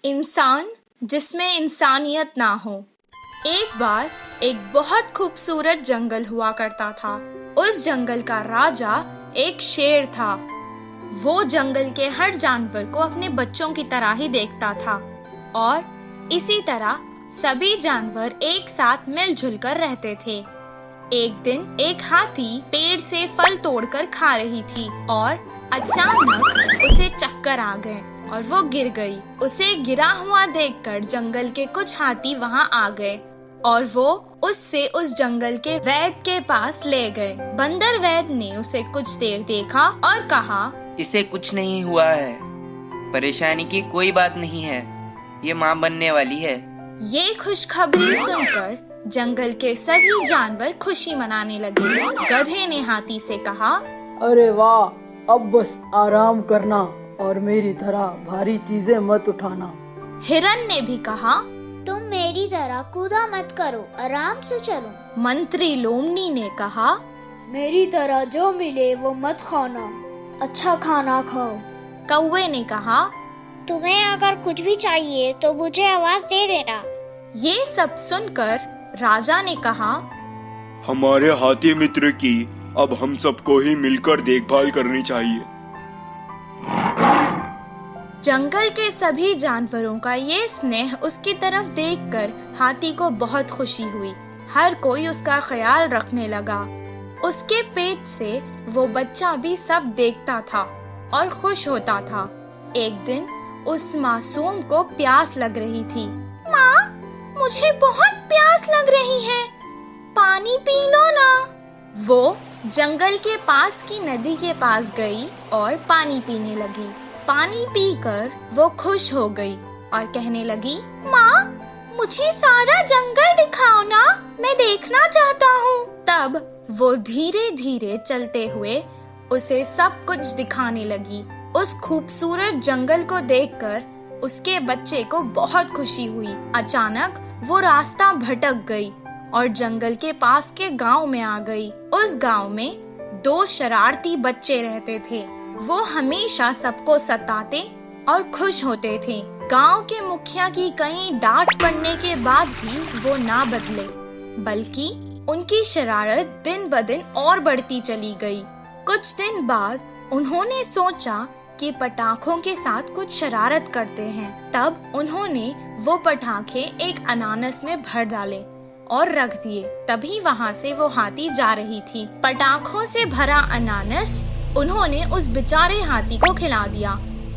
इंसान जिसमें इंसानियत ना हो। एक बार एक बहुत खूबसूरत जंगल हुआ करता था। उस जंगल का राजा एक शेर था। वो जंगल के हर जानवर को अपने बच्चों की तरह ही देखता था और इसी तरह सभी जानवर एक साथ मिलजुल कर रहते थे। एक दिन एक हाथी पेड़ से फल तोड़कर खा रही थी और अचानक उसे चक्कर आ गए और वो गिर गई। उसे गिरा हुआ देखकर जंगल के कुछ हाथी वहाँ आ गए और वो उससे उस जंगल के वैद्य के पास ले गए। बंदर वैद्य ने उसे कुछ देर देखा और कहा, इसे कुछ नहीं हुआ है, परेशानी की कोई बात नहीं है, ये माँ बनने वाली है। ये खुशखबरी सुनकर जंगल के सभी जानवर खुशी मनाने लगे। गधे ने हाथी से कहा, अरे वाह, अब बस आराम करना और मेरी तरह भारी चीजें मत उठाना। हिरन ने भी कहा, तुम मेरी तरह कूदा मत करो, आराम से चलो। मंत्री लोमड़ी ने कहा, मेरी तरह जो मिले वो मत खाना, अच्छा खाना खाओ। कौवे ने कहा, तुम्हें अगर कुछ भी चाहिए तो मुझे आवाज दे देना। ये सब सुनकर राजा ने कहा, हमारे हाथी मित्र की अब हम सबको ही मिलकर देखभाल करनी चाहिए। जंगल के सभी जानवरों का ये स्नेह उसकी तरफ देखकर हाथी को बहुत खुशी हुई। हर कोई उसका ख्याल रखने लगा। उसके पेट से वो बच्चा भी सब देखता था और खुश होता था। एक दिन उस मासूम को प्यास लग रही थी। माँ, मुझे बहुत प्यास लग रही है, पानी पी लो ना। वो जंगल के पास की नदी के पास गई और पानी पीने लगी। पानी पीकर वो खुश हो गई और कहने लगी, माँ, मुझे सारा जंगल दिखाओ ना, मैं देखना चाहता हूँ। तब वो धीरे धीरे चलते हुए उसे सब कुछ दिखाने लगी। उस खूबसूरत जंगल को देखकर उसके बच्चे को बहुत खुशी हुई। अचानक वो रास्ता भटक गई और जंगल के पास के गांव में आ गई। उस गांव में 2 शरारती बच्चे रहते थे। वो हमेशा सबको सताते और खुश होते थे। गांव के मुखिया की कई डांट पड़ने के बाद भी वो ना बदले, बल्कि उनकी शरारत दिन ब दिन और बढ़ती चली गई। कुछ दिन बाद उन्होंने सोचा कि पटाखों के साथ कुछ शरारत करते हैं। तब उन्होंने वो पटाखे एक अनानास में भर डाले और रख दिए। तभी वहाँ से वो हाथी जा रही थी। पटाखों से भरा अनानास उन्होंने उस बेचारे हाथी को खिला दिया।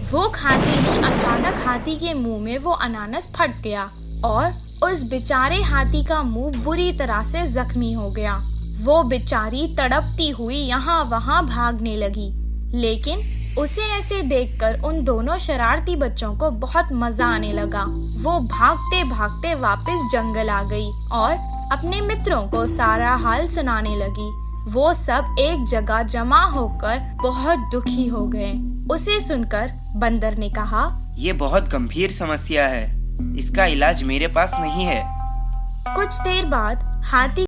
वो खाते ही अचानक हाथी के मुंह में वो अनानास फट गया और उस बेचारे हाथी का मुंह बुरी तरह से जख्मी हो गया। वो बेचारी तड़पती हुई यहाँ वहाँ भागने लगी, लेकिन उसे ऐसे देखकर उन दोनों शरारती बच्चों को बहुत मजा आने लगा। वो भागते भागते वापस जंगल आ गई और अपने मित्रों को सारा हाल सुनाने लगी। वो सब एक जगह जमा होकर बहुत दुखी हो गए। उसे सुनकर बंदर ने कहा, ये बहुत गंभीर समस्या है, इसका इलाज मेरे पास नहीं है। कुछ देर बाद हाथी